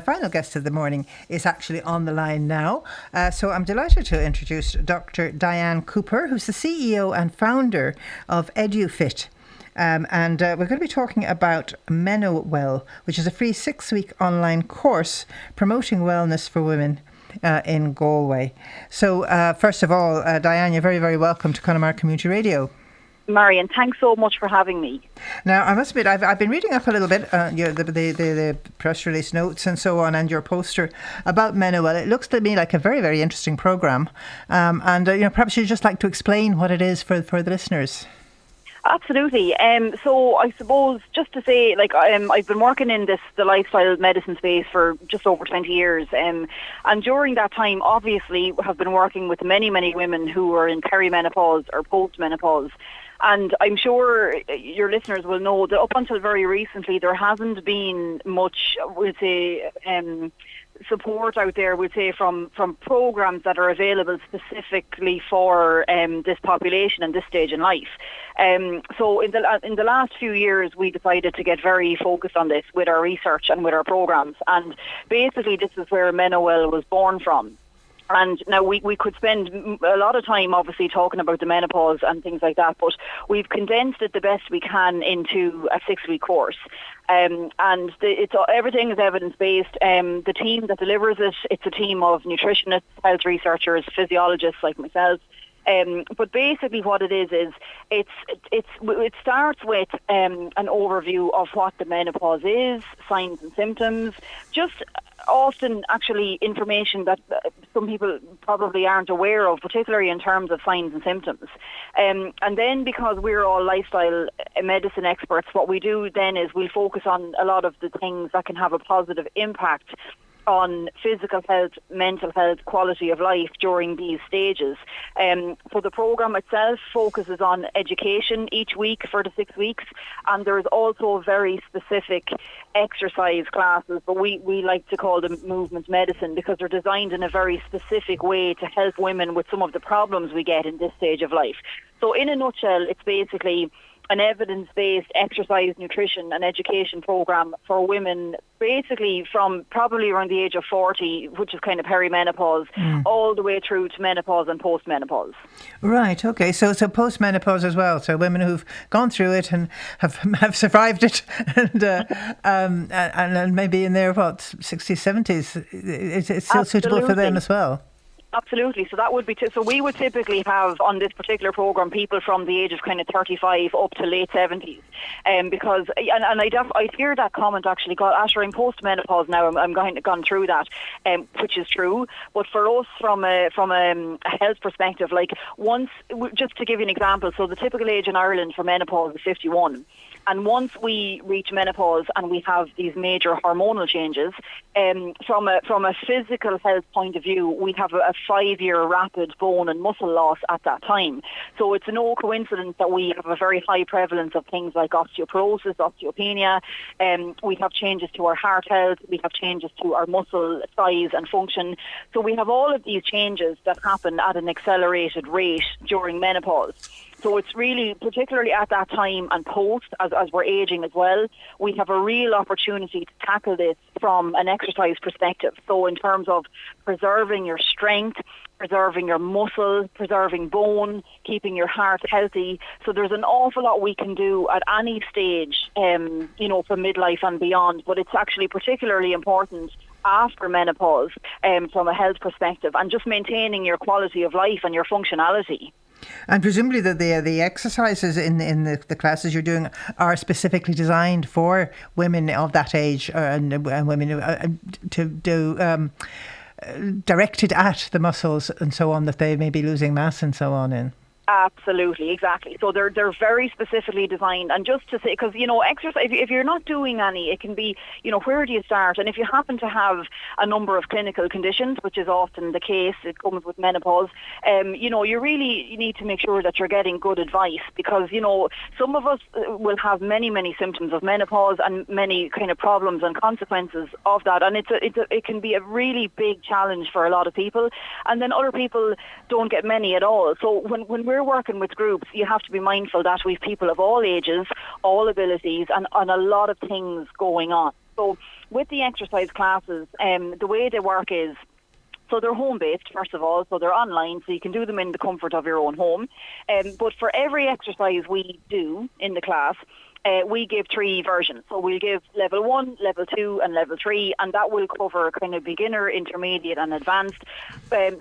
Final guest of the morning is actually on the line now. So I'm delighted to introduce Dr. Diane Cooper, who's the CEO and founder of EduFIT. And we're going to be talking about MenoWell, which is a free 6-week online course promoting wellness for women in Galway. So first of all, Diane, you're very, very welcome to Connemara Community Radio. Marian, thanks so much for having me. Now, I must admit, I've been reading up a little bit, the press release notes and so on, and your poster about MenoWell. It looks to me like a very, very interesting programme. Perhaps you'd just like to explain what it is for the listeners. Absolutely. So I suppose just to say, I've been working in the lifestyle medicine space for just over 20 years. And during that time, obviously, have been working with many, many women who are in perimenopause or post-menopause. And I'm sure your listeners will know that up until very recently, there hasn't been much, we'll say, support out there, we'd say, from programs that are available specifically for this population and this stage in life. So in the last few years, we decided to get very focused on this with our research and with our programs. And basically, this is where MenoWell was born from. And now we could spend a lot of time, obviously, talking about the menopause and things like that, but we've condensed it the best we can into a 6-week course. Everything is evidence-based. The team that delivers it's a team of nutritionists, health researchers, physiologists like myself. But basically what it is it starts with an overview of what the menopause is, signs and symptoms, just often actually information that some people probably aren't aware of, particularly in terms of signs and symptoms. And then because we're all lifestyle medicine experts, what we do then is we focus on a lot of the things that can have a positive impact on physical health, mental health, quality of life during these stages. So the programme itself focuses on education each week for the 6 weeks, and there's also very specific exercise classes, but we like to call them movement medicine because they're designed in a very specific way to help women with some of the problems we get in this stage of life. So in a nutshell, it's basically an evidence-based exercise, nutrition and education program for women basically from probably around the age of 40, which is kind of perimenopause, all the way through to menopause and postmenopause. Right, okay. So postmenopause as well. So women who've gone through it and have survived it and maybe in their, 60s, 70s, it's still suitable for them as well. Absolutely. So that would be so we would typically have on this particular program people from the age of kind of 35 up to late 70s, because I hear that comment actually. God, Asher, I'm post-menopause now. I'm gone through that, which is true. But for us, from a health perspective, just to give you an example, so the typical age in Ireland for menopause is 51. And once we reach menopause and we have these major hormonal changes, from a physical health point of view, we have a 5-year rapid bone and muscle loss at that time. So it's no coincidence that we have a very high prevalence of things like osteoporosis, osteopenia. We have changes to our heart health. We have changes to our muscle size and function. So we have all of these changes that happen at an accelerated rate during menopause. So it's really, particularly at that time and post, as we're aging as well, we have a real opportunity to tackle this from an exercise perspective. So in terms of preserving your strength, preserving your muscle, preserving bone, keeping your heart healthy. So there's an awful lot we can do at any stage, from midlife and beyond. But it's actually particularly important after menopause from a health perspective and just maintaining your quality of life and your functionality. And presumably the exercises in the classes you're doing are specifically designed for women of that age and women to do directed at the muscles and so on that they may be losing mass and so on in. Absolutely, exactly. So they're very specifically designed. And just to say, because, exercise, if you're not doing any, it can be, where do you start? And if you happen to have a number of clinical conditions, which is often the case, it comes with menopause, you really need to make sure that you're getting good advice because, some of us will have many, many symptoms of menopause and many kind of problems and consequences of that. And it can be a really big challenge for a lot of people. And then other people don't get many at all. So when we're working with groups, you have to be mindful that we've people of all ages, all abilities, and a lot of things going on. So with the exercise classes, the way they work is, so they're home-based, first of all, so they're online, so you can do them in the comfort of your own home. But for every exercise we do in the class, we give 3 versions. So we'll give level 1, level 2 and level 3, and that will cover kind of beginner, intermediate and advanced,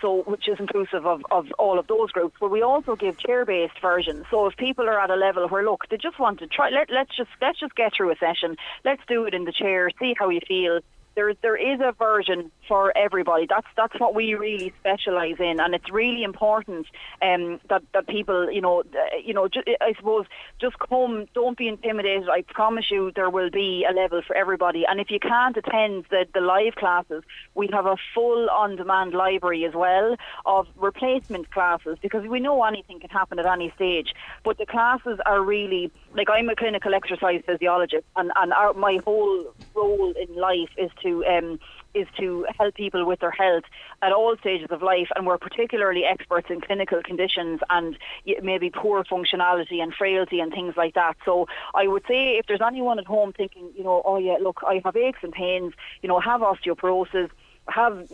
so which is inclusive of all of those groups. But we also give chair-based versions. So if people are at a level where, look, they just want to try, let's just get through a session, let's do it in the chair, see how you feel. There is a version for everybody. That's what we really specialise in, and it's really important that people, I suppose, just come. Don't be intimidated. I promise you, there will be a level for everybody. And if you can't attend the live classes, we have a full on-demand library as well of replacement classes, because we know anything can happen at any stage. But the classes are really, like, I'm a clinical exercise physiologist, and my whole role in life is to help people with their health at all stages of life, and we're particularly experts in clinical conditions and maybe poor functionality and frailty and things like that. So I would say, if there's anyone at home thinking, oh yeah, look, I have aches and pains, have osteoporosis, have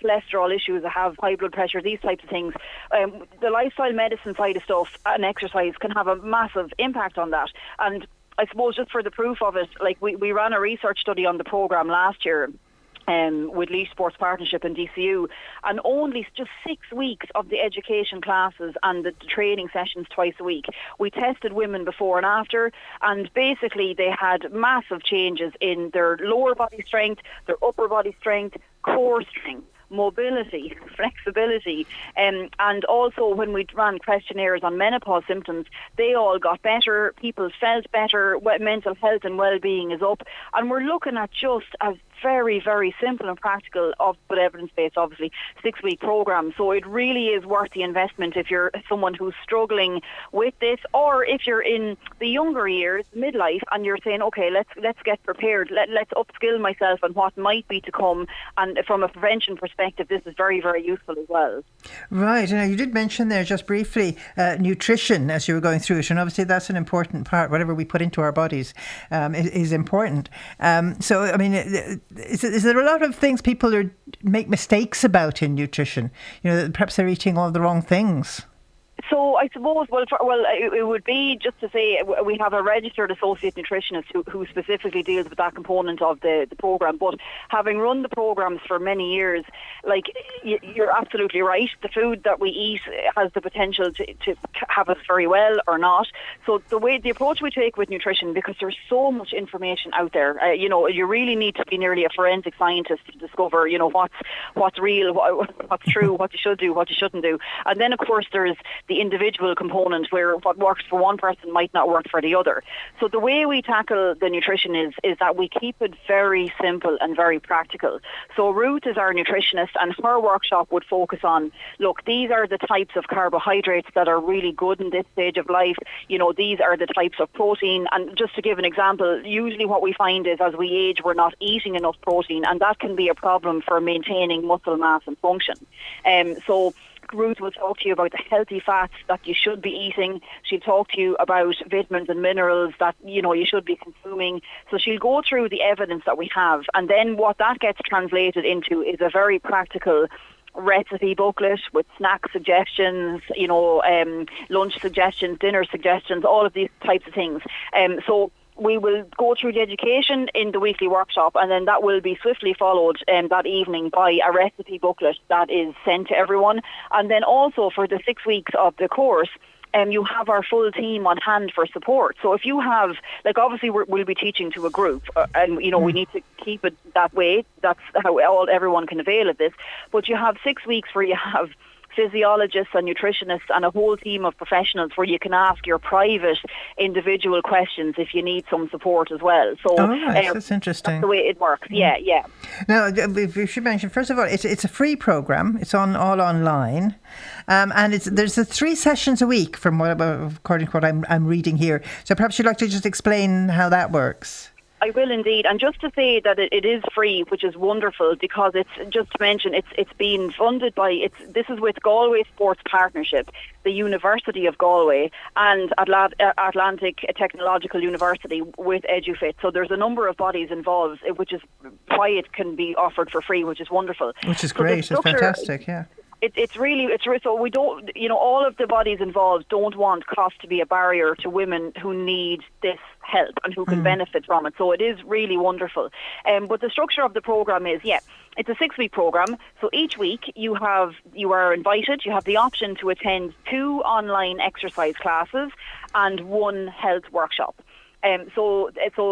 cholesterol issues, have high blood pressure, these types of things, the lifestyle medicine side of stuff and exercise can have a massive impact on that. And I suppose, just for the proof of it, like we ran a research study on the programme last year with Laois Sports Partnership and DCU, and only just 6 weeks of the education classes and the training sessions twice a week, we tested women before and after, and basically they had massive changes in their lower body strength, their upper body strength, core strength, mobility, flexibility, and also when we ran questionnaires on menopause symptoms, they all got better, people felt better, mental health and well-being is up, and we're looking at just a very, very simple and practical, but evidence-based, obviously, 6-week programme. So it really is worth the investment if you're someone who's struggling with this, or if you're in the younger years, midlife, and you're saying, okay, let's get prepared, let's upskill myself on what might be to come, and from a prevention perspective, this is very, very useful as well. Right, and you did mention there just briefly nutrition as you were going through it, and obviously that's an important part. Whatever we put into our bodies is important. So, I mean, is there a lot of things people make mistakes about in nutrition? Perhaps they're eating all the wrong things. So I suppose, it would be just to say we have a registered associate nutritionist who specifically deals with that component of the programme. But having run the programmes for many years, like, you're absolutely right. The food that we eat has the potential to have us very well or not. So the approach we take with nutrition, because there's so much information out there, you really need to be nearly a forensic scientist to discover, what's real, what's true, what you should do, what you shouldn't do. And then, of course, there's the individual component where what works for one person might not work for the other. So the way we tackle the nutrition is that we keep it very simple and very practical. So Ruth is our nutritionist, and her workshop would focus on, look, these are the types of carbohydrates that are really good in this stage of life. These are the types of protein. And just to give an example, usually what we find is as we age, we're not eating enough protein, and that can be a problem for maintaining muscle mass and function. So Ruth will talk to you about the healthy fats that you should be eating. She'll talk to you about vitamins and minerals that you should be consuming. So she'll go through the evidence that we have, and then what that gets translated into is a very practical recipe booklet with snack suggestions, lunch suggestions, dinner suggestions, all of these types of things. So we will go through the education in the weekly workshop, and then that will be swiftly followed that evening by a recipe booklet that is sent to everyone. And then also for the 6 weeks of the course, you have our full team on hand for support. So if you have, obviously we'll be teaching to a group, and we need to keep it that way. That's how everyone can avail of this. But you have 6 weeks where you have physiologists and nutritionists and a whole team of professionals where you can ask your private individual questions if you need some support as well. So that's interesting. That's the way it works. Yeah. Now, we should mention, first of all, it's a free program. It's all online, and there's 3 sessions a week according to what I'm reading here. So perhaps you'd like to just explain how that works. I will indeed. And just to say that it is free, which is wonderful, because it's, just to mention, it's being funded by, this is with Galway Sports Partnership, the University of Galway, and Atlantic Technological University with EduFIT. So there's a number of bodies involved, which is why it can be offered for free, which is wonderful. Which is great. It's fantastic, yeah. It's really so we don't, all of the bodies involved don't want cost to be a barrier to women who need this help and who can benefit from it. So it is really wonderful. But the structure of the programme is, it's a 6-week programme. So each week you are invited. You have the option to attend 2 online exercise classes and 1 health workshop. So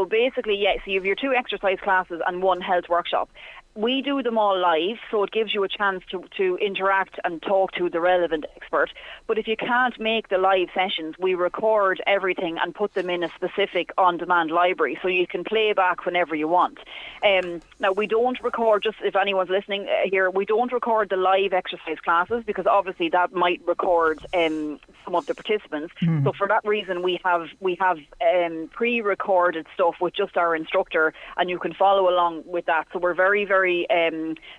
basically, so you have your 2 exercise classes and 1 health workshop. We do them all live, so it gives you a chance to interact and talk to the relevant expert. But if you can't make the live sessions, we record everything and put them in a specific on-demand library, so you can play back whenever you want. Now, we don't record, just if anyone's listening here, we don't record the live exercise classes, because obviously that might record some of the participants. So for that reason, we have pre-recorded stuff with just our instructor, and you can follow along with that. So we're very, very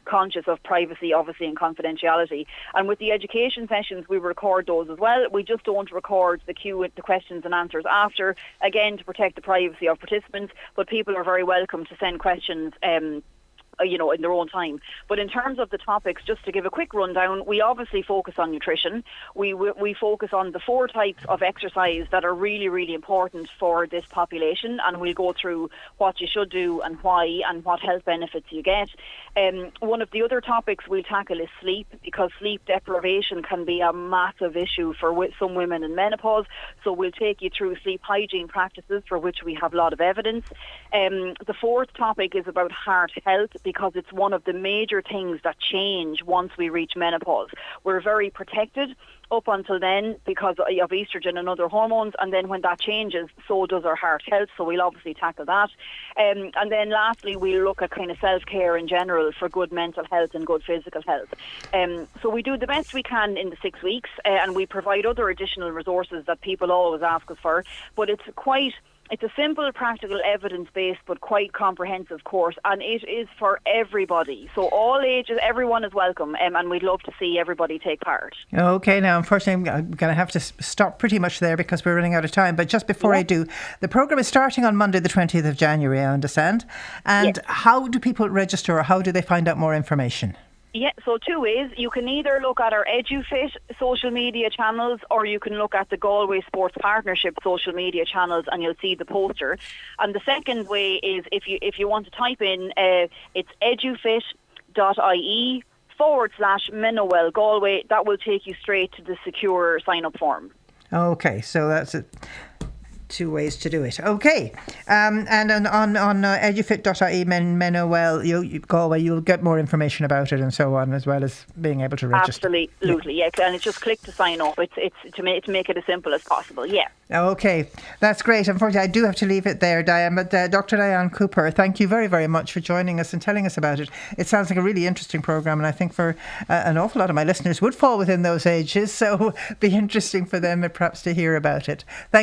conscious of privacy, obviously, and confidentiality. And with the education sessions, we record those as well. We just don't record the questions and answers after, again, to protect the privacy of participants. But people are very welcome to send questions in their own time. But in terms of the topics, just to give a quick rundown, we obviously focus on nutrition. We focus on the 4 types of exercise that are really, really important for this population, and we'll go through what you should do and why and what health benefits you get. One of the other topics we'll tackle is sleep, because sleep deprivation can be a massive issue for some women in menopause. So we'll take you through sleep hygiene practices, for which we have a lot of evidence. The 4th topic is about heart health, because it's one of the major things that change once we reach menopause. We're very protected up until then because of estrogen and other hormones, and then when that changes, so does our heart health, so we'll obviously tackle that. And then lastly, we'll look at kind of self-care in general for good mental health and good physical health. So we do the best we can in the 6 weeks, and we provide other additional resources that people always ask us for, but it's a simple, practical, evidence-based, but quite comprehensive course, and it is for everybody. So all ages, everyone is welcome, and we'd love to see everybody take part. Okay, now unfortunately I'm going to have to stop pretty much there because we're running out of time. But just before I do, the programme is starting on Monday the 20th of January, I understand. And how do people register, or how do they find out more information? Yeah, so 2 ways. You can either look at our EduFIT social media channels, or you can look at the Galway Sports Partnership social media channels, and you'll see the poster. And the second way is if you want to type in, it's edufit.ie/MenoWell Galway. That will take you straight to the secure sign-up form. Okay, so that's it. 2 ways to do it. Okay. And on edufit.ie, MenoWell Galway, you'll get more information about it and so on, as well as being able to register. Absolutely, yeah. And it's just click to sign up. It's to make it as simple as possible, yeah. Okay, that's great. Unfortunately, I do have to leave it there, Diane. But Dr. Diane Cooper, thank you very, very much for joining us and telling us about it. It sounds like a really interesting programme, and I think for an awful lot of my listeners would fall within those ages, so be interesting for them perhaps to hear about it. Thank